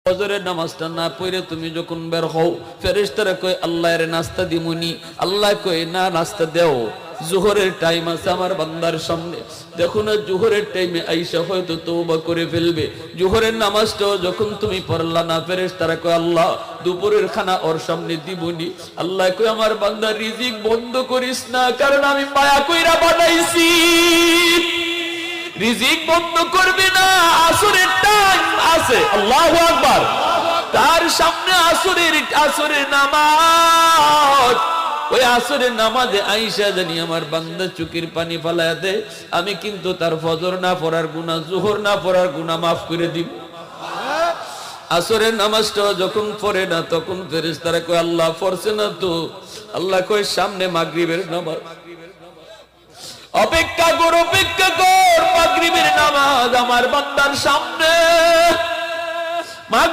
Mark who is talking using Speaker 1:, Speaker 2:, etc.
Speaker 1: ফজরের নামাজটা না পড়ে তুমি যখন বের হও, ফেরেশতারা কয় আল্লাহর নাস্তা দিমুনি, আল্লাহ কয় না নাস্তা দেও, জোহরের টাইম আছে আমার বান্দার সামনে। দেখো না জোহরের টাইমে আইসা হয়তো তওবা করে ফেলবে। জোহরের নামাজটাও যখন তুমি পড়লা না, ফেরেশতারা কয় আল্লাহ দুপুরের খানা ওর সামনে দিবনি। আল্লাহ কয় আমার বান্দার রিজিক বন্ধ করিস না, কারণ আমি মায়া কইরা বানাইছি। রিজিক বন্ধ করবে না, আসরের টাইম আছে, আল্লাহু আকবার, তার সামনে আসরের নামাজ। ওই আসরের নামাজে আইসা জানি আমার বান্দা চোখের পানি ফালায়া দেয়, আমি কিন্তু তার ফজর না পড়ার গুনাহ, যোহর না পড়ার গুনাহ মাফ করে দিব। আসরের নামাজটা যখন পড়ে না, তখন ফেরেশতারা কয় আল্লাহ পড়ছে না তো। আল্লাহ কয় সামনে মাগরিবের নামাজ, অপেক্ষা কর মাগরিবের নামাজ আমার বান্দার সামনে।